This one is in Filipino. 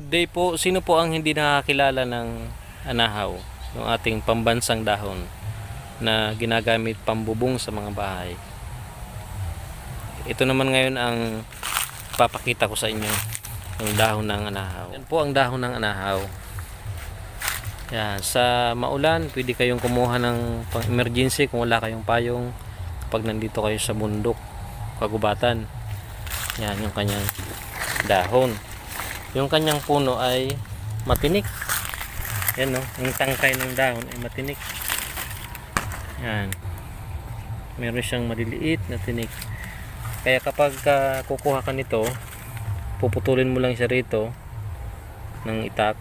Good day po. Sino po ang hindi nakakilala ng anahaw? Yung ating pambansang dahon na ginagamit pambubong sa mga bahay. Ito naman ngayon ang papakita ko sa inyo. Yung dahon ng anahaw. Yan po ang dahon ng anahaw. Yan. Sa maulan, pwede kayong kumuha ng pang emergency kung wala kayong payong. Kapag nandito kayo sa bundok, kagubatan. Yan yung kanyang dahon. Yung kanyang puno ay matinik. Yan, no? Yung tangkay ng dahon ay matinik. Yan. Meron siyang maliliit na tinik. Kaya kapag kukuha ka nito, puputulin mo lang siya rito ng itak.